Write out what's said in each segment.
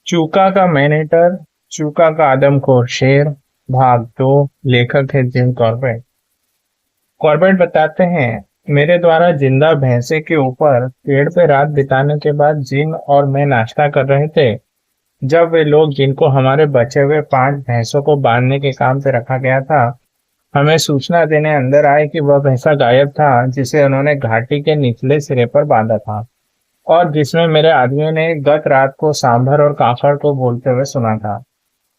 चूका का मैनेटर, चूका का आदमखोर शेर, भाग 2। लेखक है जिम कॉर्बेट। कॉर्बेट बताते हैं, मेरे द्वारा जिंदा भैंसे के ऊपर पेड़ पे रात बिताने के बाद जिन और मैं नाश्ता कर रहे थे, जब वे लोग जिनको हमारे बचे हुए 5 भैंसों को बांधने के काम पे रखा गया था, हमें सूचना देने अंदर आए कि वह भैंसा गायब था जिसे उन्होंने घाटी के निचले सिरे पर बांधा था और जिसमें मेरे आदमियों ने गत रात को सांभर और काकड़ को बोलते हुए सुना था।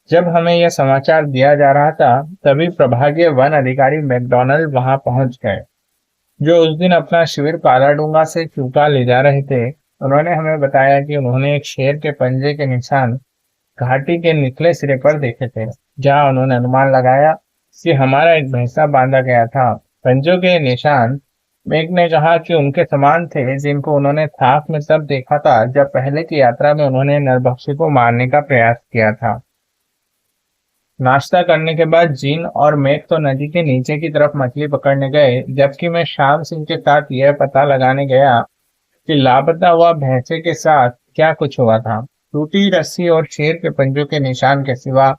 जब हमें यह समाचार दिया जा रहा था, तभी प्रभागीय वन अधिकारी मैकडॉनल्ड वहां पहुंच गए, जो उस दिन अपना शिविर कालाडूंगा से चूका ले जा रहे थे। उन्होंने हमें बताया कि उन्होंने एक शेर के पंजे के निशान घाटी के निचले सिरे पर देखे थे, जहां उन्होंने अनुमान लगाया कि हमारा एक भैंसा बांधा गया था। पंजों के निशान, मेघ ने कहा, कि उनके समान थे जिनको उन्होंने थाक में तब देखा था जब पहले की यात्रा में उन्होंने नरभक्षी को मारने का प्रयास किया था। नाश्ता करने के बाद जीन और मेघ तो नदी के नीचे की तरफ मछली पकड़ने गए, जबकि मैं श्याम सिंह के साथ यह पता लगाने गया कि लापता हुआ भैंसे के साथ क्या कुछ हुआ था। टूटी रस्सी और शेर के पंजों के निशान के सिवा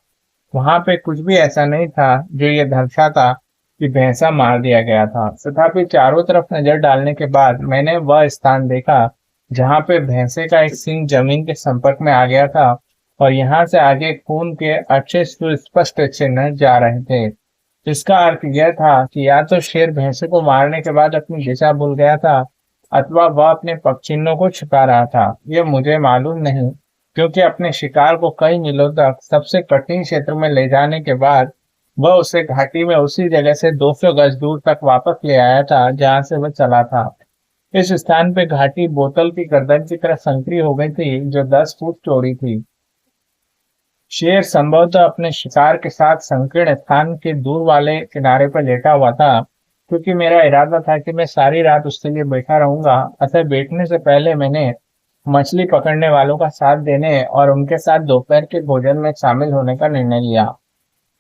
वहां पे कुछ भी ऐसा नहीं था जो ये दर्शाता कि भैंसा मार दिया गया था। तथापि चारों तरफ नजर डालने के बाद मैंने वह स्थान देखा जहां पे भैंसे का एक सींग जमीन के संपर्क में आ गया था और यहाँ से आगे खून के अच्छे सुस्पष्ट चिन्ह जा रहे थे। इसका अर्थ यह था कि या तो शेर भैंसे को मारने के बाद अपनी दिशा भूल गया था, अथवा वह अपने पगचिन्हों को छिपा रहा था। यह मुझे मालूम नहीं, क्योंकि अपने शिकार को कई मीलों तक सबसे कठिन क्षेत्र में ले जाने के बाद वह उसे घाटी में उसी जगह से 200 गज दूर तक वापस ले आया था जहां से वह चला था। इस स्थान पे घाटी बोतल की गर्दन की तरह संकरी हो गई थी, जो 10 फुट चौड़ी थी। शेर संभवतः अपने शिकार के साथ संकीर्ण स्थान के दूर वाले किनारे पर लेटा हुआ था। क्योंकि मेरा इरादा था कि मैं सारी रात उसके लिए बैठा रहूंगा, अतः बैठने से पहले मैंने मछली पकड़ने वालों का साथ देने और उनके साथ दोपहर के भोजन में शामिल होने का निर्णय लिया।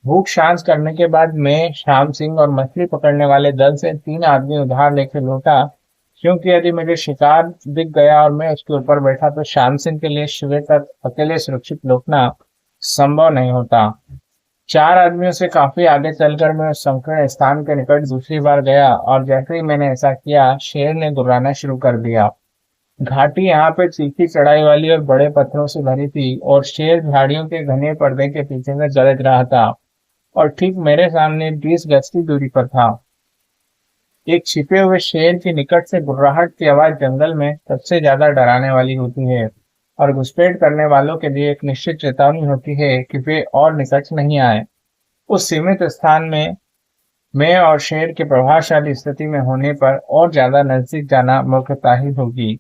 भूख शांत करने के बाद मैं, श्याम सिंह और मछली पकड़ने वाले दल से 3 आदमी उधार लेकर लौटा, क्योंकि यदि मुझे शिकार दिख गया और मैं उसके ऊपर बैठा तो श्याम सिंह के लिए शिविर तक अकेले सुरक्षित लौटना संभव नहीं होता। 4 आदमियों से काफी आगे चलकर मैं उस संकीर्ण स्थान के निकट दूसरी बार गया और जैसे ही मैंने ऐसा किया, शेर ने गुर्राना शुरू कर दिया। घाटी यहाँ पे तीखी चढ़ाई वाली और बड़े पत्थरों से भरी थी और शेर झाड़ियों के घने पर्दे के पीछे में गरज रहा था और ठीक मेरे सामने 20 गज की दूरी पर था। एक छिपे हुए शेर की निकट से गुर्राहट की आवाज जंगल में सबसे ज्यादा डराने वाली होती है और घुसपैठ करने वालों के लिए एक निश्चित चेतावनी होती है कि वे और निकट नहीं आए। उस सीमित स्थान में मैं और शेर के प्रभावशाली स्थिति में होने पर और ज्यादा नजदीक जाना मूर्खता ही होगी।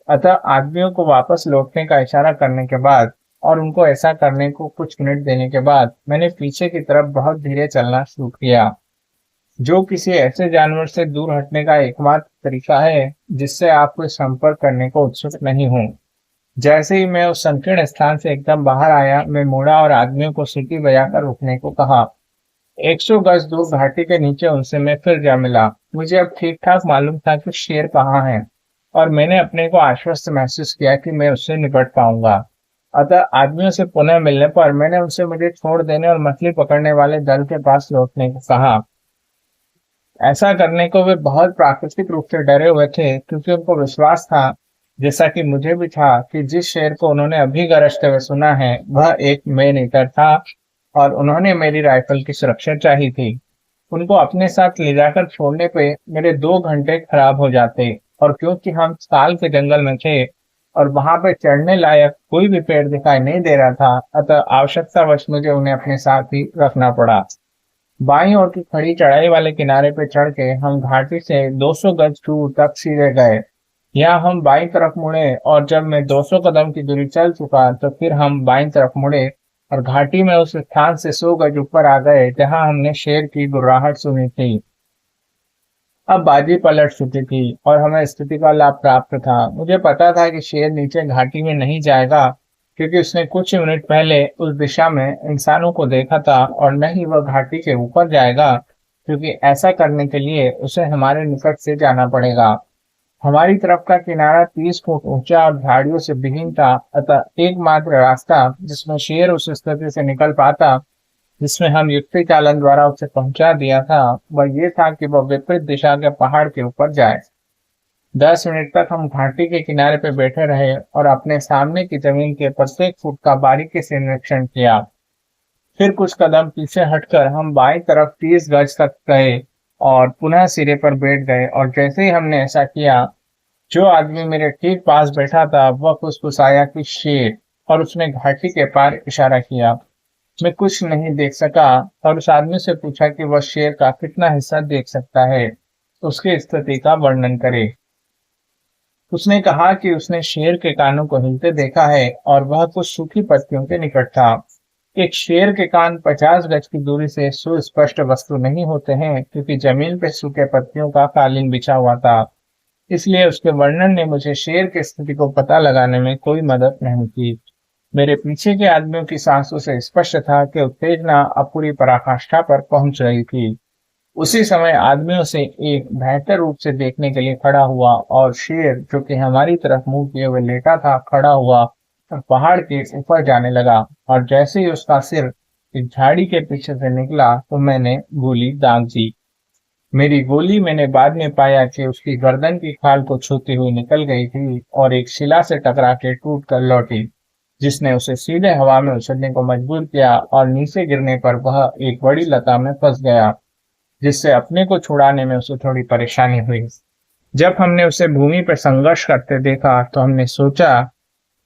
अतः आदमियों को वापस लौटने का इशारा करने के बाद और उनको ऐसा करने को कुछ मिनट देने के बाद मैंने पीछे की तरफ बहुत धीरे चलना शुरू किया, जो किसी ऐसे जानवर से दूर हटने का एकमात्र तरीका है जिससे आप कोई संपर्क करने को उत्सुक नहीं हो। जैसे ही मैं उस संकीर्ण स्थान से एकदम बाहर आया, मैं मुड़ा और आदमियों को सीटी बजाकर रुकने को कहा। 100 गज दूर घाटी के नीचे उनसे मैं फिर जा मिला। मुझे अब ठीक ठाक मालूम था कि शेर कहाँ है और मैंने अपने को आश्वस्त महसूस किया कि मैं उससे निपट पाऊंगा। अतः आदमियों से पुनः मिलने पर मैंने उनसे मुझे छोड़ देने और मछली पकड़ने वाले दल के पास लौटने को कहा। ऐसा करने को वे बहुत प्राकृतिक रूप से डरे हुए थे, क्योंकि उनको विश्वास था, जैसा कि मुझे भी था, कि जिस शेर को उन्होंने अभी गरजते हुए सुना है वह एक मैन ईटर था और उन्होंने मेरी राइफल की सुरक्षा चाहिए थी। उनको अपने साथ ले जाकर छोड़ने पे मेरे 2 घंटे खराब हो जाते, और क्योंकि हम साल के जंगल में थे और वहां पे चढ़ने लायक कोई भी पेड़ दिखाई नहीं दे रहा था, अतः आवश्यकतावश मुझे उन्हें अपने साथ ही रखना पड़ा। बाईं ओर की खड़ी चढ़ाई वाले किनारे पे चढ़ के हम घाटी से 200 गज दूर तक सीधे गए। यहाँ हम बाईं तरफ मुड़े और जब मैं 200 कदम की दूरी चल चुका तो फिर हम बाईं तरफ मुड़े और घाटी में उस स्थान से 100 गज ऊपर आ गए जहां हमने शेर की गुर्राहट सुनी थी। अब बाजी पलट चुकी थी और हमें स्थिति का लाभ प्राप्त था। मुझे पता था कि शेर नीचे घाटी में नहीं जाएगा, क्योंकि उसने कुछ मिनट पहले उस दिशा में इंसानों को देखा था, और न ही वह घाटी के ऊपर जाएगा, क्योंकि ऐसा करने के लिए उसे हमारे निकट से जाना पड़ेगा। हमारी तरफ का किनारा 30 फुट ऊंचा और झाड़ियों से विहीन था, अतः एकमात्र रास्ता जिसमें शेर उस स्थिति से निकल पाता जिसमें हम युक्ति चालन द्वारा उसे पहुंचा दिया था, वह ये था कि वह विपरीत दिशा के पहाड़ के ऊपर जाए। 10 मिनट तक हम घाटी के किनारे पर बैठे रहे और अपने सामने की जमीन के प्रत्येक फुट का बारीकी से निरीक्षण किया। फिर कुछ कदम पीछे हटकर हम बाईं तरफ 30 गज तक गए और पुनः सिरे पर बैठ गए, और जैसे ही हमने ऐसा किया, जो आदमी मेरे ठीक पास बैठा था वह फुसफुसाया कि शेर, और उसने घाटी के पार इशारा किया। मैं कुछ नहीं देख सका और उस आदमी से पूछा कि वह शेर का कितना हिस्सा देख सकता है, उसकी स्थिति का वर्णन करे। उसने कहा कि उसने शेर के कानों को हिलते देखा है और वह कुछ सूखी पत्तियों के निकट था। एक शेर के कान 50 गज की दूरी से सुस्पष्ट वस्तु नहीं होते हैं, क्योंकि जमीन पर सूखे पत्तियों का कालीन बिछा हुआ था। इसलिए उसके वर्णन ने मुझे शेर की स्थिति को पता लगाने में कोई मदद नहीं की। मेरे पीछे के आदमियों की सांसों से स्पष्ट था कि उत्तेजना अब पूरी पराकाष्ठा पर पहुंच रही थी। उसी समय आदमियों से एक बेहतर रूप से देखने के लिए खड़ा हुआ, और शेर, जो कि हमारी तरफ मुंह किए हुए लेटा था, खड़ा हुआ और पहाड़ के ऊपर जाने लगा। और जैसे ही उसका सिर एक झाड़ी के पीछे से निकला तो मैंने गोली दाग दी। मेरी गोली, मैंने बाद में पाया कि उसकी गर्दन की खाल को छूती हुई निकल गई थी और एक शिला से टकरा के टूट कर लौटी, जिसने उसे सीधे हवा में उछलने को मजबूर किया और नीचे गिरने पर वह एक बड़ी लता में फंस गया, जिससे अपने को छुड़ाने में उसे थोड़ी परेशानी हुई। जब हमने उसे भूमि पर संघर्ष करते देखा तो हमने सोचा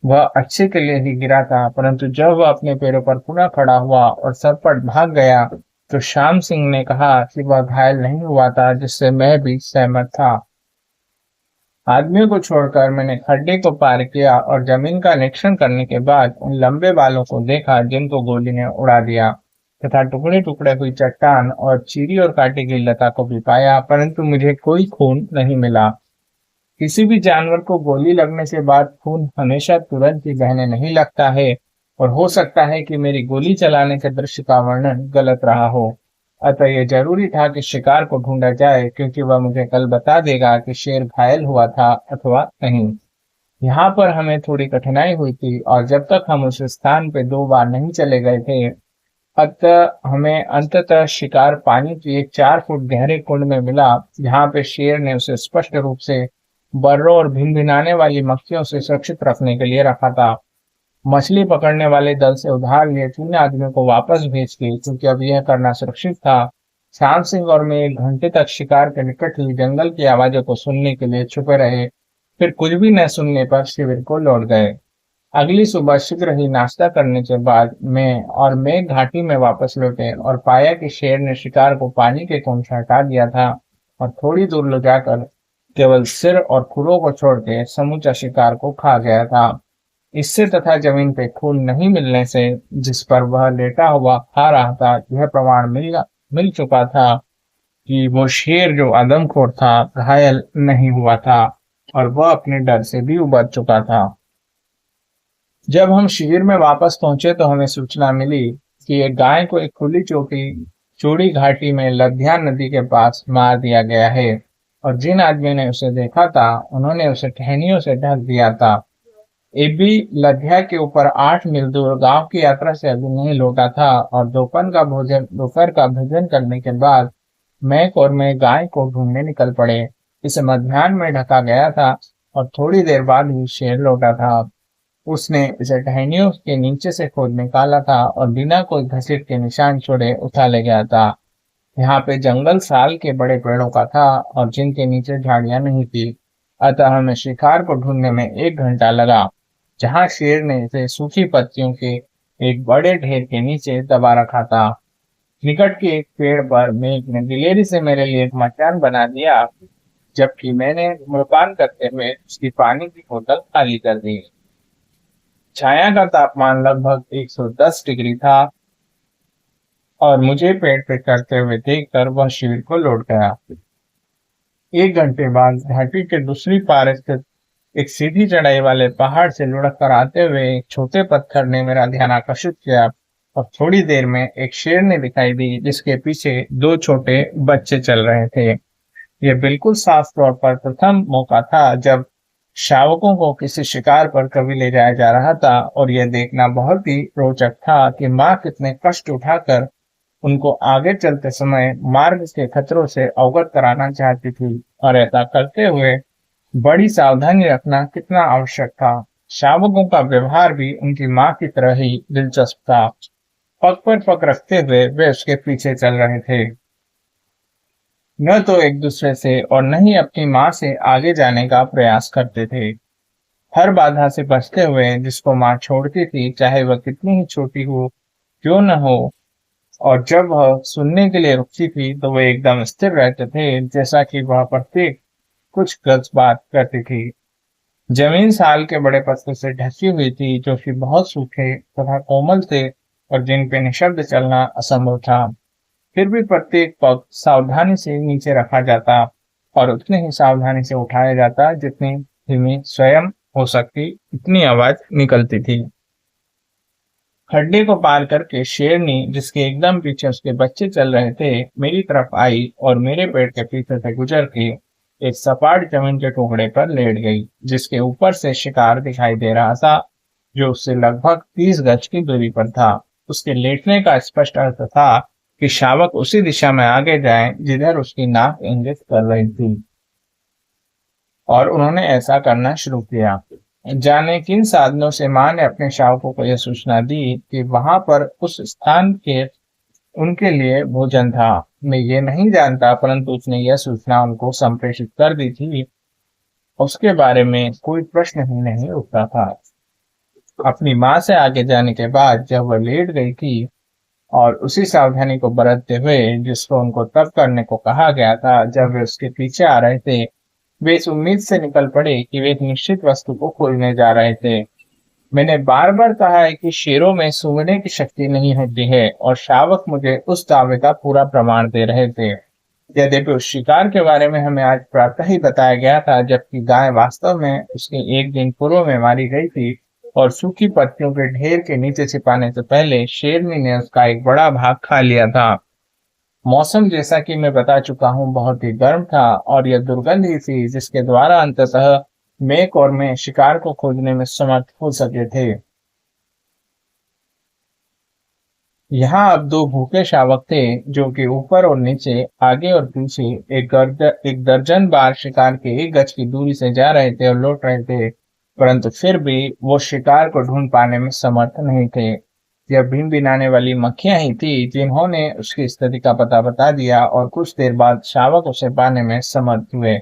वह अच्छे के लिए ही गिरा था, परंतु जब वह अपने पैरों पर पुनः खड़ा हुआ और सरपट भाग गया तो श्याम सिंह ने कहा कि वह घायल नहीं हुआ था, जिससे मैं भी सहमत था। आदमियों को छोड़कर मैंने खड्डे को पार किया और जमीन का निरीक्षण करने के बाद उन लंबे बालों को देखा जिनको गोली ने उड़ा दिया, तथा टुकड़े टुकड़े हुई चट्टान और चीरी और काटी गई लता को भी पाया, परंतु मुझे कोई खून नहीं मिला। किसी भी जानवर को गोली लगने के बाद खून हमेशा तुरंत ही बहने नहीं लगता है, और हो सकता है कि मेरी गोली चलाने के दृश्य का वर्णन गलत रहा हो। अतः यह जरूरी था कि शिकार को ढूंढा जाए, क्योंकि वह मुझे कल बता देगा कि शेर घायल हुआ था अथवा नहीं। यहाँ पर हमें थोड़ी कठिनाई हुई थी, और जब तक हम उस स्थान पे 2 बार नहीं चले गए थे, अतः हमें अंततः शिकार पानी की एक 4 फुट गहरे कुंड में मिला, जहाँ पे शेर ने उसे स्पष्ट रूप से बर्रों और भिनभिनाने वाली मक्खियों से सुरक्षित रखने के लिए रखा था। मछली पकड़ने वाले दल से उधार लिए 3 आदमियों को वापस भेज के, क्योंकि अब यह करना सुरक्षित था, श्याम सिंह और मैं 1 घंटे तक शिकार के निकट ही जंगल की आवाजों को सुनने के लिए छुपे रहे। फिर कुछ भी न सुनने पर शिविर को लौट गए। अगली सुबह शीघ्र ही नाश्ता करने के बाद मैं घाटी में वापस लौटे और पाया कि शेर ने शिकार को पानी के कुंड से हटा दिया था और थोड़ी दूर ले जाकर केवल सिर और खुरों को छोड़ के समूचा शिकार को खा गया था। इससे तथा जमीन पे खून नहीं मिलने से, जिस पर वह लेटा हुआ खा रहा था, यह प्रमाण मिल चुका था कि वो शेर जो आदमखोर था घायल नहीं हुआ था, और वह अपने डर से भी उबर चुका था। जब हम शिविर में वापस पहुंचे तो हमें सूचना मिली कि एक गाय को एक खुली चौड़ी घाटी में लद्या नदी के पास मार दिया गया है, और जिन आदमियों ने उसे देखा था उन्होंने उसे टहनियों से ढक दिया था। एबी लद्या के ऊपर 8 मील दूर गांव की यात्रा से अभी नहीं लौटा था, और दोपहर का भोजन करने के बाद मैं गाय को ढूंढने निकल पड़े। इसे मध्याह्न में ढका गया था और थोड़ी देर बाद ही शेर लौटा था। उसने इसे टहनियों के नीचे से खोद निकाला था और बिना कोई घसीट के निशान छोड़े उठा ले गया था। यहाँ पे जंगल साल के बड़े पेड़ों का था और जिनके नीचे झाड़ियां नहीं थी, अतः हमें शिकार को ढूंढने में 1 घंटा लगा, जहाँ शेर ने इसे सूखी पत्तियों के एक बड़े ढेर के नीचे दबा रखा था। निकट के एक पेड़ पर मेघ ने दिलेरी से मेरे लिए एक मचान बना दिया, जबकि मैंने धूम्रपान करते हुए उसकी पानी की बोतल खाली कर दी। छाया का तापमान लगभग 110 डिग्री था, और मुझे पेड़ पे चढ़ते हुए देखकर वह शिविर को लौट गया। 1 घंटे बाद घाटी के दूसरी पार स्थित एक सीधी चढ़ाई वाले पहाड़ से लुढ़क कर आते हुए एक छोटे पत्थर ने मेरा ध्यान आकर्षित किया, और थोड़ी देर में एक शेर ने दिखाई दी, जिसके पीछे 2 छोटे बच्चे चल रहे थे। यह बिल्कुल साफ तौर पर प्रथम मौका था जब शावकों को किसी शिकार पर कभी ले जाया जा रहा था, और यह देखना बहुत ही रोचक था कि माँ कितने कष्ट उठाकर उनको आगे चलते समय मार्ग के खतरों से अवगत कराना चाहती थी, और ऐसा करते हुए बड़ी सावधानी रखना कितना आवश्यक था। शावकों का व्यवहार भी उनकी माँ की तरह ही दिलचस्प था। पग पर पग रखते हुए वे उसके पीछे चल रहे थे, न तो एक दूसरे से और न ही अपनी माँ से आगे जाने का प्रयास करते थे। हर बाधा से बचते हुए जिसको माँ छोड़ती थी, चाहे वह कितनी ही छोटी हो क्यों न हो, और जब वह सुनने के लिए रुकती थी तो वे एकदम स्थिर रहते थे, जैसा कि वह प्रत्येक कुछ गलत बात करती थी। जमीन साल के बड़े पत्थर से ढकी हुई थी, जो कि बहुत सूखे तथा कोमल थे और जिन पे निशब्द चलना असंभव था। फिर भी प्रत्येक पग सावधानी से नीचे रखा जाता और उतनी ही सावधानी से उठाया जाता जितनी धीमी स्वयं हो सकती इतनी आवाज निकलती थी। खड्डे को पार करके शेरनी, जिसके एकदम पीछे उसके बच्चे चल रहे थे, मेरी तरफ आई और मेरे पेड़ के पीछे से गुजर के एक सपाट जमीन के टुकड़े पर लेट गई, जिसके ऊपर से शिकार दिखाई दे रहा था, जो उससे लगभग 30 गज की दूरी पर था। उसके लेटने का स्पष्ट अर्थ था कि शावक उसी दिशा में आगे जाएं जिधर उसकी नाक इंगित कर रही थी, और उन्होंने ऐसा करना शुरू किया। जाने किन साधनों से माँ ने अपने शावकों को यह सूचना दी कि वहां पर उस स्थान के उनके लिए भोजन था, मैं ये नहीं जानता, परंतु उसने यह सूचना उनको संप्रेषित कर दी थी। उसके बारे में कोई प्रश्न ही नहीं उठता था। अपनी माँ से आगे जाने के बाद जब वह लेट गई थी, और उसी सावधानी को बरतते हुए जिसको उनको तब करने को कहा गया था जब वे उसके पीछे आ रहे थे, वे इस उम्मीद से निकल पड़े कि वे एक निश्चित वस्तु को खोजने जा रहे थे। मैंने बार बार कहा है कि शेरों में सूंघने की शक्ति नहीं होती है, और शावक मुझे उस दावे का पूरा प्रमाण दे रहे थे। यद्यपि उस शिकार के बारे में हमें आज प्रातः ही बताया गया था, जबकि गाय वास्तव में उसके एक दिन पूर्व में मारी गई थी, और सूखी पत्तियों के ढेर के नीचे छिपाने से पहले शेरनी ने उसका एक बड़ा भाग खा लिया था। मौसम, जैसा कि मैं बता चुका हूँ, बहुत ही गर्म था, और यह दुर्गंध ही थी जिसके द्वारा अंततः मेक और मैं शिकार को खोजने में समर्थ हो सके थे। यहाँ अब दो भूखे शावक थे, जो कि ऊपर और नीचे, आगे और पीछे एक दर्जन बार शिकार के एक गज की दूरी से जा रहे थे और लौट रहे थे, परंतु फिर भी वो शिकार को ढूंढ पाने में समर्थ नहीं थे। यह भिनभिनाने वाली मक्खियां ही थी जिन्होंने उसकी स्थिति का पता बता दिया, और कुछ देर बाद शावक उसे पाने में समर्थ हुए।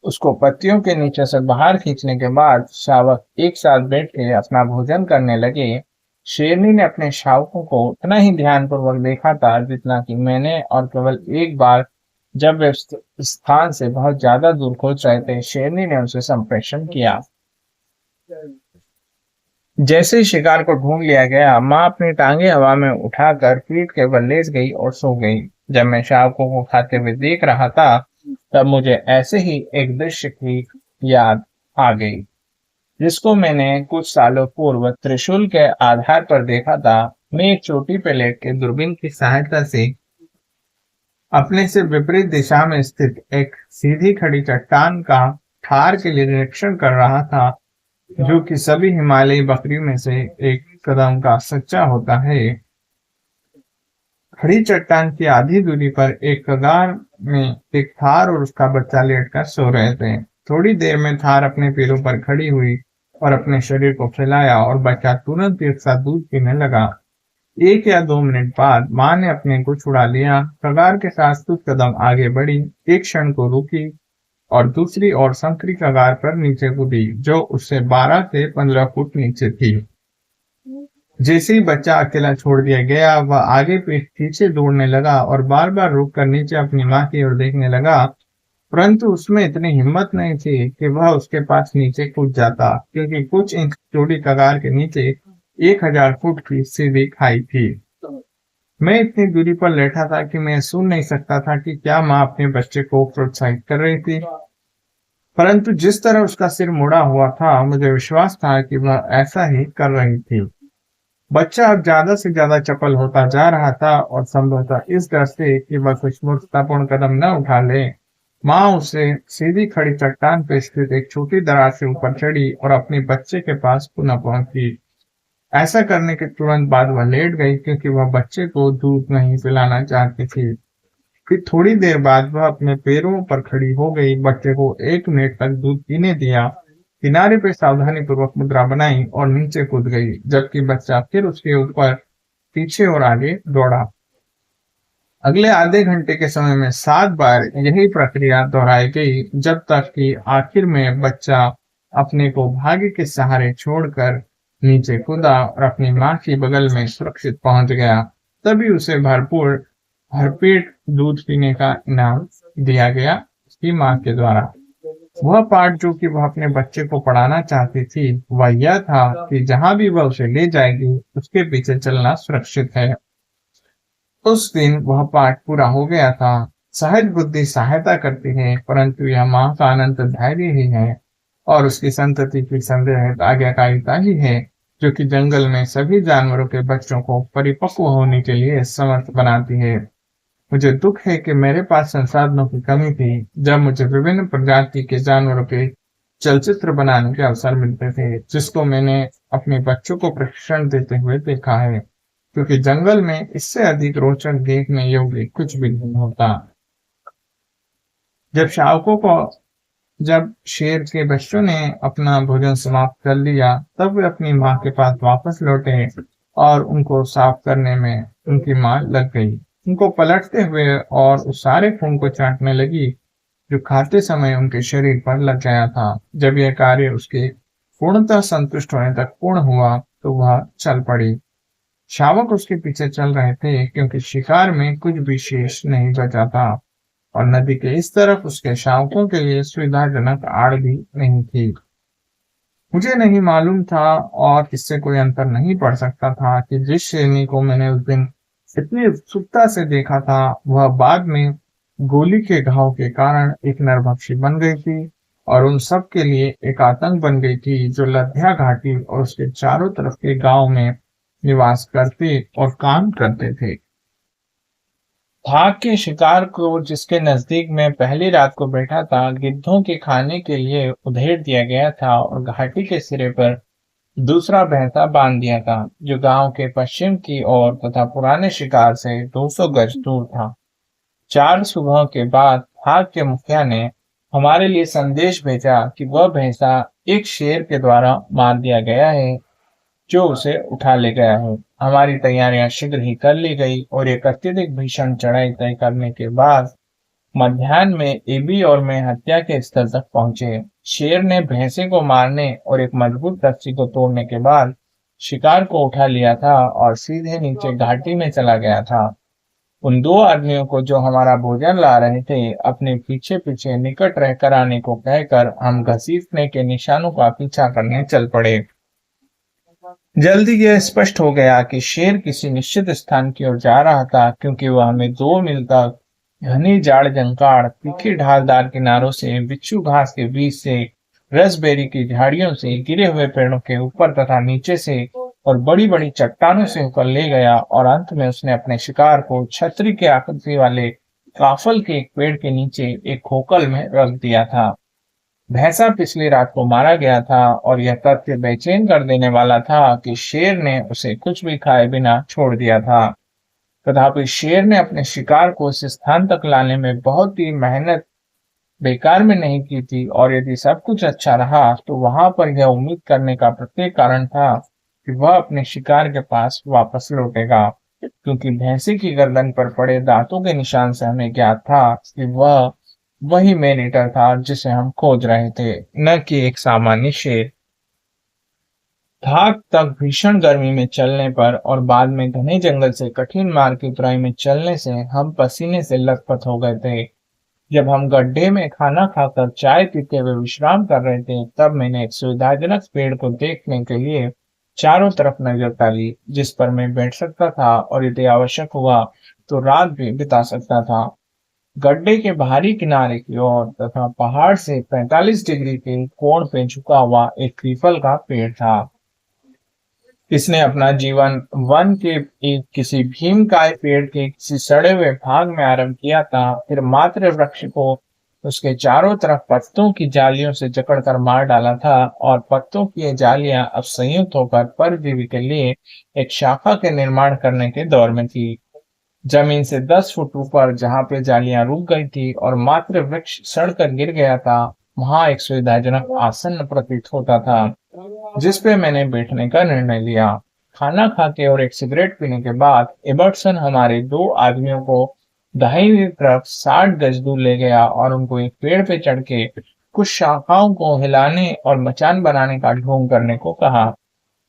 उसको पत्तियों के नीचे से बाहर खींचने के बाद शावक एक साथ बैठ के अपना भोजन करने लगे। शेरनी ने अपने शावकों को उतना ही ध्यानपूर्वक देखा था जितना कि मैंने, और केवल एक बार जब वे उस स्थान से बहुत ज्यादा दूर पहुंच रहे थे, शेरनी ने उसे संप्रेषण किया। जैसे ही शिकार को ढूंढ लिया गया, माँ अपनी टांगे हवा में उठाकर पीठ के बल लेट गई और सो गई। जब मैं शावकों को खाते हुए देख रहा था, तब मुझे ऐसे ही एक दृश्य की याद आ गई, जिसको मैंने कुछ सालों पूर्व त्रिशूल के आधार पर देखा था। मैं एक चोटी पे लेट के दूरबीन की सहायता से अपने से विपरीत दिशा में स्थित एक सीधी खड़ी चट्टान का ठार के लिए निरीक्षण कर रहा था, जो कि सभी हिमालयी बकरियों में से एक कदम का सच्चा होता है। खड़ी चट्टान की आधी दूरी पर एक कगार में एक थार और उसका बच्चा लेटकर सो रहे थे। थोड़ी देर में थार अपने पैरों पर खड़ी हुई और अपने शरीर को फैलाया, और बच्चा तुरंत एक साथ दूध पीने लगा। 1 या 2 मिनट बाद माँ ने अपने को छुड़ा लिया, कगार के साथ कुछ कदम आगे बढ़ी, एक क्षण को रुकी, और दूसरी और संकरी कगार पर नीचे कूदी, जो उससे 12 से 15 फुट नीचे थी। जैसे ही बच्चा अकेला छोड़ दिया गया, वह आगे पीछे दौड़ने लगा और बार बार रुक कर नीचे अपनी माँ की ओर देखने लगा, परंतु उसमें इतनी हिम्मत नहीं थी कि वह उसके पास नीचे कूद जाता, क्योंकि कुछ इंच चौड़ी कगार के नीचे 1000 फुट की सीधी खाई थी। मैं इतनी दूरी पर लेटा था कि मैं सुन नहीं सकता था कि क्या माँ अपने बच्चे को प्रोत्साहित कर रही थी, परंतु जिस तरह उसका सिर मुड़ा हुआ था, मुझे विश्वास था कि वह ऐसा ही कर रही थी। बच्चा अब ज्यादा से ज्यादा चपल होता जा रहा था और संभवतः इस डर से कि वह कुछ मूर्खतापूर्ण कदम न उठा ले, माँ उसे सीधी खड़ी चट्टान पर स्थित एक छोटी दरार से ऊपर चढ़ी और अपने बच्चे के पास पुनः पहुंची। ऐसा करने के तुरंत बाद वह लेट गई क्योंकि वह बच्चे को दूध नहीं पिलाना चाहती थी। फिर थोड़ी देर बाद वह अपने पैरों पर खड़ी हो गई, बच्चे को 1 मिनट तक दूध पीने दिया, किनारे पे सावधानी पूर्वक मुद्रा बनाई और नीचे कूद गई, जबकि बच्चा फिर उसके ऊपर पीछे और आगे दौड़ा। अगले आधे घंटे के समय में 7 बार यही प्रक्रिया दोहराई गई, जब तक कि आखिर में बच्चा अपने को भाग्य के सहारे छोड़कर नीचे कूदा और अपनी माँ के बगल में सुरक्षित पहुंच गया। तभी उसे भरपेट दूध पीने का इनाम दिया गया उसकी माँ के द्वारा। वह पाठ जो कि वह अपने बच्चे को पढ़ाना चाहती थी, वह यह था कि जहां भी वह उसे ले जाएगी, उसके पीछे चलना सुरक्षित है। उस दिन वह पाठ पूरा हो गया था। सहज बुद्धि सहायता करती है, परंतु यह माँ का अनंत धैर्य ही है और उसकी संतति की संदेह आज्ञाकारिता ही है, जो कि जंगल में सभी जानवरों के बच्चों को परिपक्व होने के लिए समर्थ बनाती है। मुझे दुख है कि मेरे पास संसाधनों की कमी थी, जब मुझे विभिन्न प्रजाति के जानवरों के चलचित्र बनाने के अवसर मिलते थे, जिसको मैंने अपने बच्चों को प्रशिक्षण देते हुए देखा है, क्योंकि जंगल में इससे अधिक रोचक देखने योग्य कुछ भी नहीं होता। जब शावकों को जब शेर के बच्चों ने अपना भोजन समाप्त कर लिया, तब वे अपनी माँ के पास वापस लौटे और उनको साफ करने में उनकी माँ लग गई, उनको पलटते हुए और उस सारे खून को चाटने लगी जो खाते समय उनके शरीर पर लग गया था। जब यह कार्य उसके पूर्णतः संतुष्ट होने तक पूर्ण हुआ, तो वह चल पड़ी। शावक उसके पीछे चल रहे थे क्योंकि शिकार में कुछ भी शेष नहीं बचा था और नदी के इस तरफ उसके शावकों के लिए सुविधाजनक आड़ भी नहीं थी। मुझे नहीं मालूम था और इससे कोई अंतर नहीं पड़ सकता था कि जिस शेरनी को मैंने उस दिन इतनी उत्सुकता से देखा था, वह बाद में गोली के घाव के कारण एक नरभक्षी बन गई थी और उन सब के लिए एक आतंक बन गई थी, जो लद्या घाटी और उसके चारों तरफ के गांव में निवास करते और काम करते थे। भाग के शिकार को जिसके नजदीक में पहली रात को बैठा था, गिद्धों के खाने के लिए उधेड़ दिया गया था और घाटी के सिरे पर दूसरा भैंसा बांध दिया था, जो गांव के पश्चिम की ओर तथा पुराने शिकार से 200 गज दूर था। 4 सुबह के बाद भाग के मुखिया ने हमारे लिए संदेश भेजा कि वह भैंसा एक शेर के द्वारा मार दिया गया है, जो उसे उठा ले गया है। हमारी तैयारियां शीघ्र ही कर ली गई और एक अत्यधिक भीषण चढ़ाई तय करने के बाद मध्याह्न में एबी और मैं हत्या के स्थल तक पहुंचे। शेर ने भैंसे को मारने और एक मजबूत रस्सी को तोड़ने के बाद शिकार को उठा लिया था और सीधे नीचे घाटी में चला गया था। उन 2 आदमियों को जो हमारा भोजन ला रहे थे, अपने पीछे पीछे निकट रहकर आने को कहकर हम घसीटने के निशानों का पीछा करने चल पड़े। जल्दी यह स्पष्ट हो गया कि शेर किसी निश्चित स्थान की ओर जा रहा था, क्योंकि वह हमें 2 मील तक घनी जाड़ जंकाड़, तीखी ढालदार किनारों से, बिच्छू घास के बीच से, रसबेरी की झाड़ियों से, गिरे हुए पेड़ों के ऊपर तथा नीचे से और बड़ी बड़ी चट्टानों से होकर ले गया और अंत में उसने अपने शिकार को छतरी के आकृति वाले काफल के एक पेड़ के नीचे एक खोखल में रख दिया था। भैंसा पिछली रात को मारा गया था और यह तथ्य बेचैन कर देने वाला था कि शेर ने उसे कुछ भी खाए बिना छोड़ दिया था। तथापि शेर ने अपने शिकार को इस स्थान तक लाने में बहुत ही मेहनत बेकार में नहीं की थी और यदि सब कुछ अच्छा रहा तो वहां पर यह उम्मीद करने का प्रत्येक कारण था कि वह अपने शिकार के पास वापस लौटेगा, क्योंकि भैंसे की गर्दन पर पड़े दांतों के निशान से हमें ज्ञात था कि वह वही मेनीटर था जिसे हम खोज रहे थे, न कि एक सामान्य शेर। थाक तक भीषण गर्मी में चलने पर और बाद में घने जंगल से कठिन मार्ग की उतराई में चलने से हम पसीने से लथपथ हो गए थे। जब हम गड्ढे में खाना खाकर चाय पीते हुए विश्राम कर रहे थे, तब मैंने एक सुविधाजनक पेड़ को देखने के लिए चारों तरफ नजर डाली, जिस पर मैं बैठ सकता था और यदि आवश्यक हुआ तो रात भी बिता सकता था। गड्ढे के बाहरी किनारे की ओर तथा पहाड़ से 45 डिग्री के कोण पे झुका हुआ एक पीपल का पेड़ था। इसने अपना जीवन वन के एक किसी भीमकाय पेड़ के किसी सड़े हुए भाग में आरंभ किया था। फिर मातृ वृक्ष को उसके चारों तरफ पत्तों की जालियों से जकड़कर मार डाला था और पत्तों की ये जालियां अब संयुक्त होकर परजीवी के लिए एक शाखा के निर्माण करने के दौर में थी। जमीन से 10 फुट ऊपर जहां पे जालियां रुक गई थी और मात्र वृक्ष सड़कर गिर गया था, वहां एक सुविधाजनक आसन प्रतीत होता था जिस पे मैंने बैठने का निर्णय लिया। खाना खा के और एक सिगरेट पीने के बाद एबर्टसन हमारे दो आदमियों को दाहिनी तरफ 60 गज दूर ले गया और उनको एक पेड़ पे चढ़ के कुछ शाखाओं को हिलाने और मचान बनाने का ढोंग करने को कहा,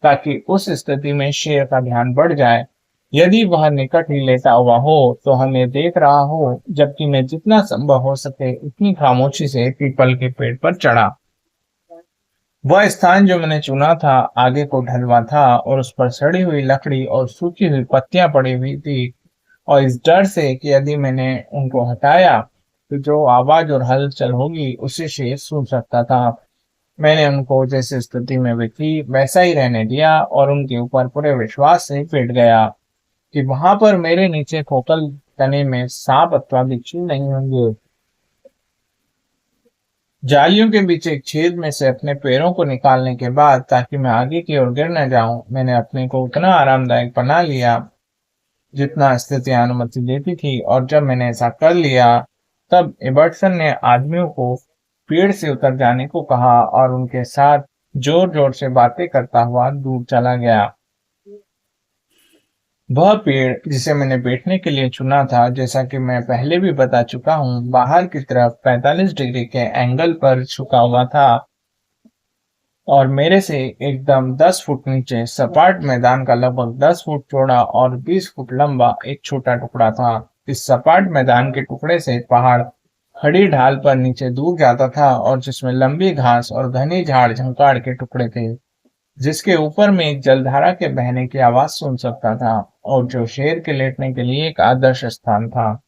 ताकि उस स्थिति में शेर का ध्यान बढ़ जाए। यदि वह निकट ही लेटा हुआ हो तो हमें देख रहा हो, जबकि मैं जितना संभव हो सके उतनी खामोशी से पीपल के पेड़ पर चढ़ा। वह स्थान जो मैंने चुना था आगे को ढलवा था और उस पर सड़ी हुई लकड़ी और सूखी हुई पत्तियां पड़ी हुई थी, और इस डर से कि यदि मैंने उनको हटाया तो जो आवाज और हलचल होगी उसे शेर सुन सकता था। मैंने उनको जैसे स्थिति में वे थी वैसा ही रहने दिया और उनके ऊपर पूरे विश्वास से पेट गया कि वहां पर मेरे नीचे खोखल तने में सांप अथवा बिच्छू नहीं होंगे। जालियों के बीच एक छेद में से अपने पैरों को निकालने के बाद, ताकि मैं आगे की ओर गिर न जाऊं, मैंने अपने को उतना आरामदायक बना लिया जितना स्थिति अनुमति देती थी। और जब मैंने ऐसा कर लिया तब एबर्टसन ने आदमियों को पेड़ से उतर जाने को कहा और उनके साथ जोर जोर से बातें करता हुआ दूर चला गया। वह पेड़ जिसे मैंने बैठने के लिए चुना था, जैसा कि मैं पहले भी बता चुका हूँ, बाहर की तरफ 45 डिग्री के एंगल पर झुका हुआ था और मेरे से एकदम 10 फुट नीचे सपाट मैदान का लगभग 10 फुट चौड़ा और 20 फुट लंबा एक छोटा टुकड़ा था। इस सपाट मैदान के टुकड़े से पहाड़ खड़ी ढाल पर नीचे दूर जाता था और जिसमें लंबी घास और घनी झाड़ झंकाड़ के टुकड़े थे, जिसके ऊपर में एक जलधारा के बहने की आवाज सुन सकता था और जो शेर के लेटने के लिए एक आदर्श स्थान था।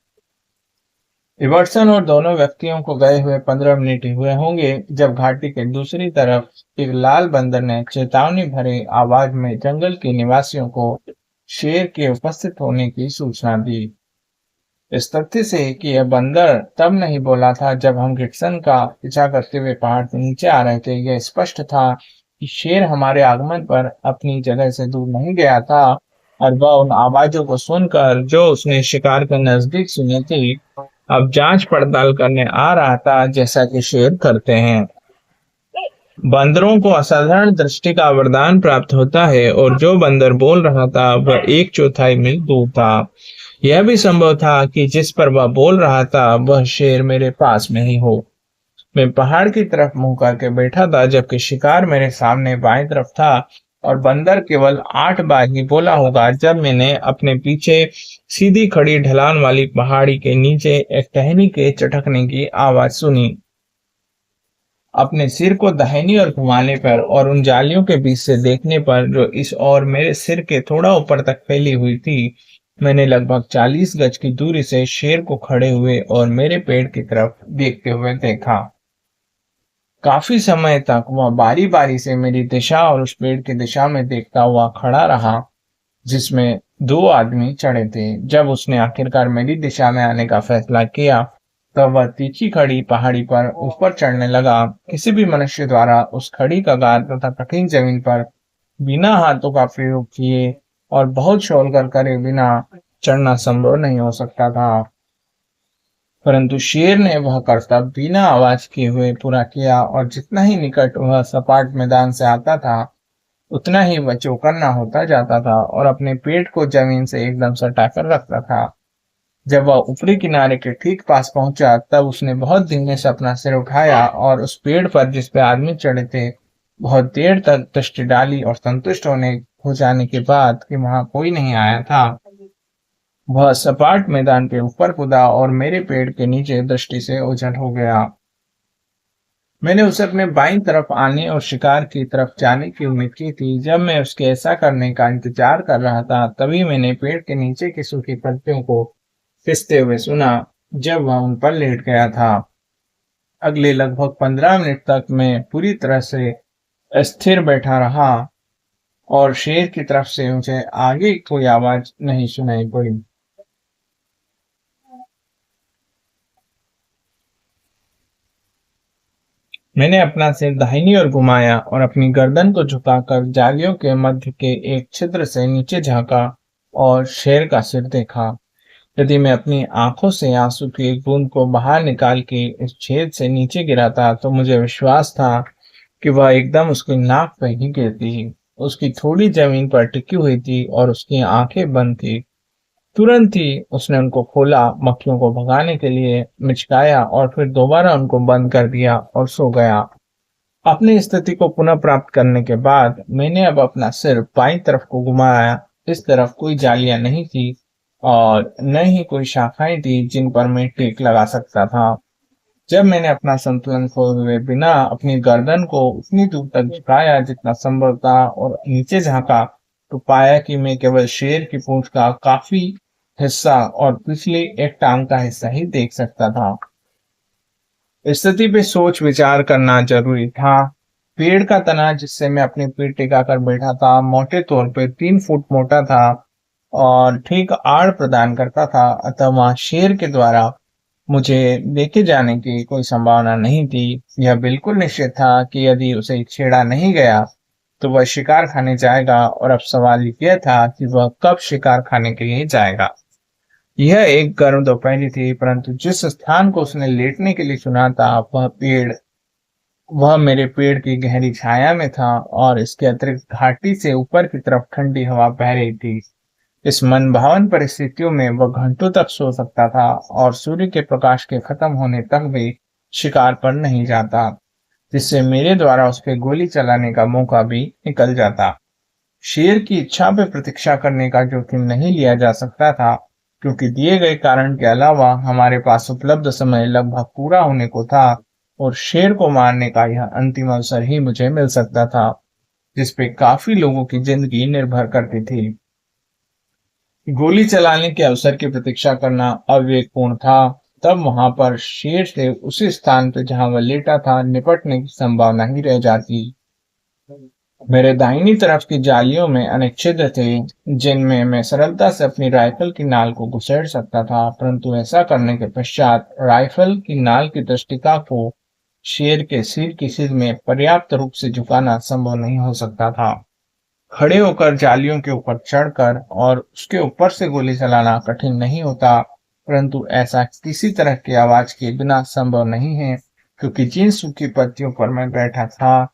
इवर्सन और दोनों व्यक्तियों को गए हुए 15 मिनट ही हुए होंगे जब घाटी के दूसरी तरफ एक लाल बंदर ने चेतावनी भरे आवाज में जंगल के निवासियों को शेर के उपस्थित होने की सूचना दी। इस तथ्य से कि यह बंदर तब नहीं बोला था जब हम गिटसन का पीछा करते हुए पहाड़ से नीचे आ रहे थे, यह स्पष्ट था कि शेर हमारे आगमन पर अपनी जगह से दूर नहीं गया था और वह उन आवाजों को सुनकर जो उसने शिकार के नजदीक सुनी थी, अब जांच पड़ताल करने आ रहा था, जैसा कि शेर करते हैं। बंदरों को असाधारण दृष्टि का वरदान प्राप्त होता है और जो बंदर बोल रहा था वह 1/4 मील दूर था। यह भी संभव था कि जिस पर वह बोल रहा था वह शेर मेरे पास में ही हो। मैं पहाड़ की तरफ मुंह करके बैठा था, जबकि शिकार मेरे सामने बाएं तरफ था और बंदर केवल 8 बार ही बोला होगा जब मैंने अपने पीछे सीधी खड़ी ढलान वाली पहाड़ी के नीचे एक टहनी के चटकने की आवाज सुनी। अपने सिर को दाहिनी ओर घुमाने पर और उन जालियों के बीच से देखने पर जो इस ओर मेरे सिर के थोड़ा ऊपर तक फैली हुई थी, मैंने लगभग 40 गज की दूरी से शेर को खड़े हुए और मेरे पेड़ की तरफ देखते हुए देखा। काफी समय तक वह बारी बारी से मेरी दिशा और उस पेड़ की दिशा में देखता हुआ खड़ा रहा जिसमें दो आदमी चढ़े थे। जब उसने आखिरकार मेरी दिशा में आने का फैसला किया तब वह तीखी खड़ी पहाड़ी पर ऊपर चढ़ने लगा। किसी भी मनुष्य द्वारा उस खड़ी कगार तथा कठिन जमीन पर बिना हाथों का प्रयोग किए और बहुत शोर कर करे बिना चढ़ना संभव नहीं हो सकता था, परंतु शेर ने वह करतब बिना आवाज किए हुए पूरा किया और जितना ही निकट वह सपाट मैदान से आता था उतना ही वह चौकन्ना होता जाता था और अपने पेट को जमीन से एकदम सटाकर रखता था। जब वह ऊपरी किनारे के ठीक पास पहुंचा तब उसने बहुत धीमे से अपना सिर उठाया और उस पेड़ पर जिस पे आदमी चढ़े थे बहुत देर तक दृष्टि डाली और संतुष्ट होने हो जाने के बाद कि वहां कोई नहीं आया था, वह सपाट मैदान के ऊपर कूदा और मेरे पेड़ के नीचे दृष्टि से ओझल हो गया। मैंने उसे अपने बाईं तरफ आने और शिकार की तरफ जाने की उम्मीद की थी। जब मैं उसके ऐसा करने का इंतजार कर रहा था तभी मैंने पेड़ के नीचे की सूखी पत्तियों को फिसते हुए सुना जब वह उन पर लेट गया था। अगले लगभग 15 मिनट तक मैं पूरी तरह से स्थिर बैठा रहा और शेर की तरफ से मुझे आगे कोई आवाज नहीं सुनाई पड़ी। मैंने अपना सिर दाहिनी ओर घुमाया और अपनी गर्दन को झुकाकर जालियों के मध्य के एक छिद्र से नीचे झांका और शेर का सिर देखा। यदि मैं अपनी आंखों से आंसू की एक बूंद को बाहर निकाल के इस छेद से नीचे गिराता तो मुझे विश्वास था कि वह एकदम उसकी नाक पर ही गिरती। उसकी थोड़ी जमीन पर टिकी हुई थी और उसकी आंखें बंद थी। तुरंत ही उसने उनको खोला, मक्खियों को भगाने के लिए मिचकाया और फिर दोबारा उनको बंद कर दिया और सो गया। अपनी स्थिति को पुनः प्राप्त करने के बाद मैंने अब अपना सिर बाईं तरफ को घुमाया। इस तरफ कोई जालियां नहीं थी और न ही कोई शाखाएं थी जिन पर मैं टेक लगा सकता था। जब मैंने अपना संतुलन खोए हुए बिना अपनी गर्दन को उतनी दूर तक झुकाया जितना संभव था और नीचे झांका तो पाया कि मैं केवल शेर की पूंछ का काफी हिस्सा और पिछली एक टांग का हिस्सा ही देख सकता था। स्थिति पे सोच विचार करना जरूरी था। पेड़ का तना जिससे मैं अपनी पीठ टिकाकर बैठा था मोटे तौर पे 3 फुट मोटा था और ठीक आड़ प्रदान करता था, अतः वहां शेर के द्वारा मुझे देखे जाने की कोई संभावना नहीं थी। यह बिल्कुल निश्चित था कि यदि उसे छेड़ा नहीं गया तो वह शिकार खाने जाएगा और अब सवाल यह था कि वह कब शिकार खाने के लिए जाएगा। यह एक गर्म दोपहरी थी, परंतु जिस स्थान को उसने लेटने के लिए चुना था वह मेरे पेड़ की गहरी छाया में था और इसके अतिरिक्त घाटी से ऊपर की तरफ ठंडी हवा बह रही थी। इस मनभावन परिस्थितियों में वह घंटों तक सो सकता था और सूर्य के प्रकाश के खत्म होने तक भी शिकार पर नहीं जाता, जिससे मेरे द्वारा उस पर गोली चलाने का मौका भी निकल जाता। शेर की इच्छा पे प्रतीक्षा करने का जोखिम नहीं लिया जा सकता था, क्योंकि दिए गए कारण के अलावा हमारे पास उपलब्ध समय लगभग पूरा होने को था और शेर को मारने का यह अंतिम अवसर ही मुझे मिल सकता था, जिसपे काफी लोगों की जिंदगी निर्भर करती थी। गोली चलाने के अवसर की प्रतीक्षा करना अविवेकपूर्ण था। तब वहां पर शेर से उसी स्थान पर जहां वह लेटा था निपटने की संभावना ही रह जाती। मेरे दाहिनी तरफ की जालियों में अनेक छिद्र थे जिनमें मैं सरलता से अपनी राइफल की नाल को घुसेड़ सकता था, परंतु ऐसा करने के पश्चात राइफल की नाल की दृष्टिका को शेर के सिर की सिर में पर्याप्त रूप से झुकाना संभव नहीं हो सकता था। खड़े होकर जालियों के ऊपर चढ़कर और उसके ऊपर से गोली चलाना कठिन नहीं होता, परंतु ऐसा किसी तरह की आवाज के बिना संभव नहीं है, क्योंकि जिन सूखी पत्तियों पर मैं बैठा था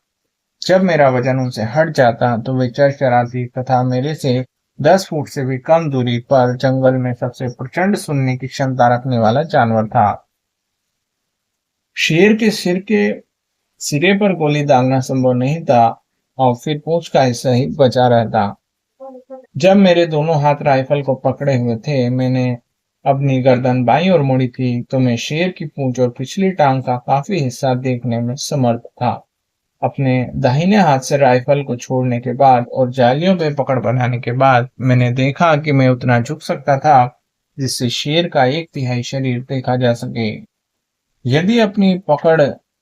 जब मेरा वजन उनसे हट जाता तो वे चरचराती तथा मेरे से 10 फुट से भी कम दूरी पर जंगल में सबसे प्रचंड सुनने की क्षमता रखने वाला जानवर था। शेर के सिरे पर गोली डालना संभव नहीं था और फिर पूंछ का हिस्सा ही बचा रहता। जब मेरे दोनों हाथ राइफल को पकड़े हुए थे, मैंने अपनी गर्दन बाईं ओर मुड़ी थी तो मैं शेर की पूंछ और पिछली टांग का काफी हिस्सा देखने में समर्थ था। अपने दाहिने हाथ से राइफल को छोड़ने के बाद और जालियों पे पकड़ बनाने के बाद मैंने देखा कि मैं उतना झुक सकता था जिससे शेर का 1/3 शरीर देखा जा सके। यदि अपनी पकड़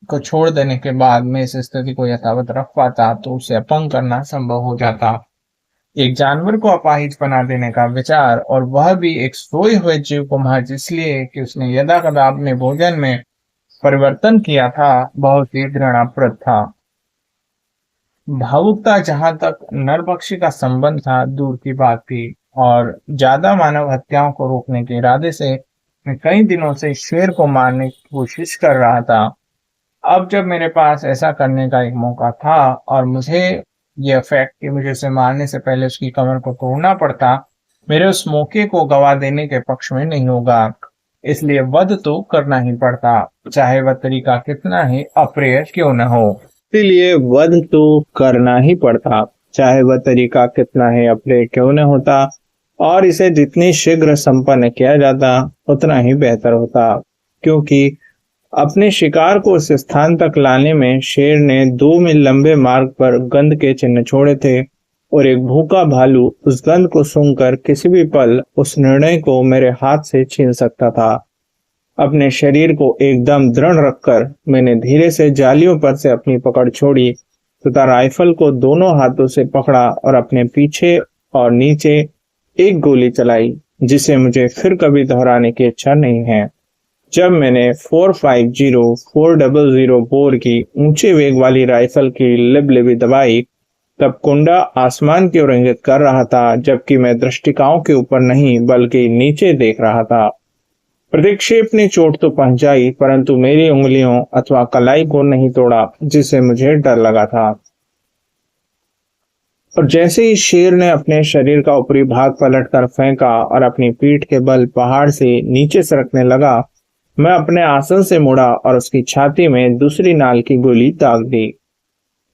को छोड़ देने के बाद मैं इस स्थिति को यथावत रख पाता तो उसे अपंग करना संभव हो जाता। एक जानवर को अपाहिज बना देने का विचार, और वह भी एक सोए हुए जीव को महज इसलिए कि उसने यदा कदा अपने भोजन में परिवर्तन किया था, बहुत ही घृणाप्रद था। भावुकता जहां तक नरभक्षी का संबंध था दूर की बात थी, और ज्यादा मानव हत्याओं को रोकने के इरादे से मैं कई दिनों से शेर को मारने की कोशिश कर रहा था। अब जब मेरे पास ऐसा करने का एक मौका था और मुझे यह फैक्ट कि मुझे उसे मारने से पहले उसकी कमर को तोड़ना पड़ता मेरे उस मौके को गवा देने के पक्ष में नहीं होगा, इसलिए वध तो करना ही पड़ता, चाहे वह तरीका कितना ही अप्रिय क्यों न हो। इसलिए वध तो करना ही पड़ता, चाहे वह तरीका कितना ही अप्रिय क्यों न होता, और इसे जितनी शीघ्र संपन्न किया जाता उतना ही बेहतर होता, क्योंकि अपने शिकार को उस स्थान तक लाने में शेर ने 2 मील लंबे मार्ग पर गंध के चिन्ह छोड़े थे और एक भूखा भालू उस गंध को सूंघकर किसी भी पल उस निर्णय को मेरे हाथ से छीन सकता था। अपने शरीर को एकदम दृढ़ रखकर मैंने धीरे से जालियों पर से अपनी पकड़ छोड़ी तथा राइफल को दोनों हाथों से पकड़ा और अपने पीछे और नीचे एक गोली चलाई, जिसे मुझे फिर कभी दोहराने की इच्छा नहीं है। जब मैंने 450 बोर की ऊंचे वेग वाली राइफल की लिबलिबी दबाई, तब कुंडा आसमान की ओर इंगित कर रहा था, जबकि मैं दृष्टिकाओं के ऊपर नहीं बल्कि नीचे देख रहा था। प्रतिक्षेप ने चोट तो पहुंचाई, परंतु मेरी उंगलियों अथवा कलाई को नहीं तोड़ा, जिससे मुझे डर लगा था। और जैसे ही शेर ने अपने शरीर का ऊपरी भाग पलटकर फेंका और अपनी पीठ के बल पहाड़ से नीचे सरकने लगा, मैं अपने आसन से मुड़ा और उसकी छाती में दूसरी नाल की गोली दाग दी।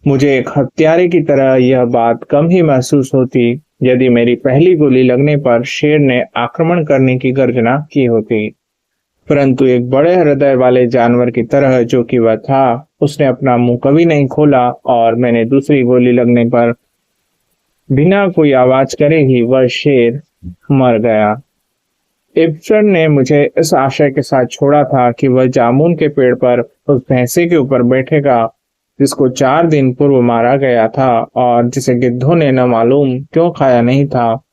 मुझे एक हत्यारे की तरह यह बात कम ही महसूस होती यदि मेरी पहली गोली लगने पर शेर ने आक्रमण करने की गर्जना की होती, परंतु एक बड़े हृदय वाले जानवर की तरह जो कि वह था, उसने अपना मुंह कभी नहीं खोला और मैंने दूसरी गोली लगने पर बिना कोई आवाज करे ही वह शेर मर गया। इब्सन ने मुझे इस आशय के साथ छोड़ा था कि वह जामुन के पेड़ पर उस भैंसे के ऊपर बैठेगा जिसको 4 दिन पूर्व मारा गया था और जिसे गिद्धों ने न मालूम क्यों खाया नहीं था।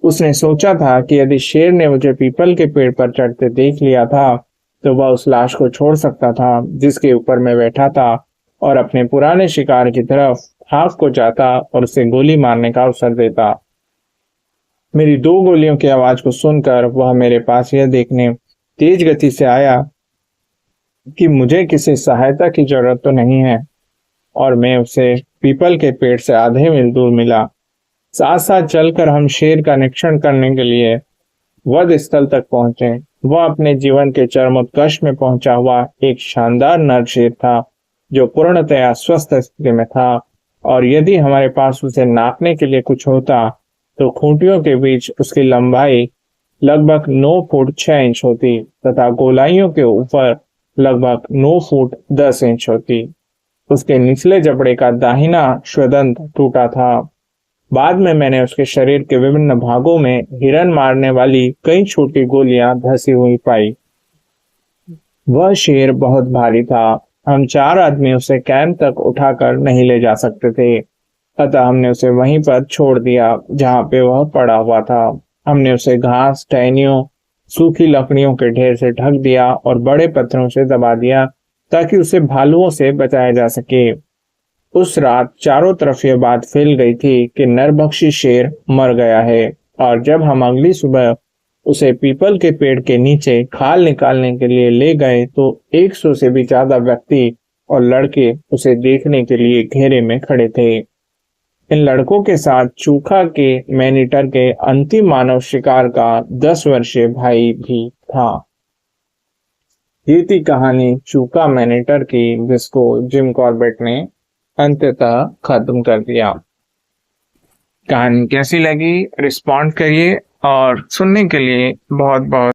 उसने सोचा था कि यदि शेर ने मुझे पीपल के पेड़ पर चढ़ते देख लिया था, तो वह उस लाश को छोड़ सकता था जिसके ऊपर मैं बैठा था और अपने पुराने शिकार की तरफ हाफ को जाता और उसे गोली मारने का अवसर देता। मेरी 2 गोलियों की आवाज को सुनकर वह मेरे पास यह देखने तेज गति से आया कि मुझे किसी सहायता की जरूरत तो नहीं है, और मैं उसे पीपल के पेड़ से आधे मील दूर मिला। साथ साथ चलकर हम शेर का निरीक्षण करने के लिए वध स्थल तक पहुंचे। वह अपने जीवन के चरमोत्कर्ष में पहुंचा हुआ एक शानदार नर शेर था जो पूर्णतया स्वस्थ स्थिति में था, और यदि हमारे पास उसे नापने के लिए कुछ होता तो खूंटियों के बीच उसकी लंबाई लगभग 9 फुट 6 इंच होती तथा गोलाइयों के ऊपर लगभग 9 फुट 10 इंच होती। उसके निचले जबड़े का दाहिना श्वदंत टूटा था। बाद में मैंने उसके शरीर के विभिन्न भागों में हिरन मारने वाली कई छोटी गोलियां धसी हुई पाई। वह शेर बहुत भारी था। हम 4 आदमी उसे कैंप तक उठाकर नहीं ले जा सकते थे, अतः हमने उसे वहीं पर छोड़ दिया जहां पे वह पड़ा हुआ था। हमने उसे घास, टहनियों, सूखी लकड़ियों के ढेर से ढक दिया और बड़े पत्थरों से दबा दिया ताकि उसे भालुओं से बचाया जा सके। उस रात चारों तरफ यह बात फैल गई थी कि नरभक्षी शेर मर गया है, और जब हम अगली सुबह उसे पीपल के पेड़ के नीचे खाल निकालने के लिए ले गए तो 100 से भी ज्यादा व्यक्ति और लड़के उसे देखने के लिए घेरे में खड़े थे। इन लड़कों के साथ चूखा के मैनीटर के अंतिम मानव शिकार का 10 वर्षीय भाई भी था। ये थी कहानी चूका मैनीटर की, जिसको जिम कॉर्बेट ने अंततः खत्म कर दिया। कहानी कैसी लगी रिस्पॉन्ड करिए, और सुनने के लिए बहुत बहुत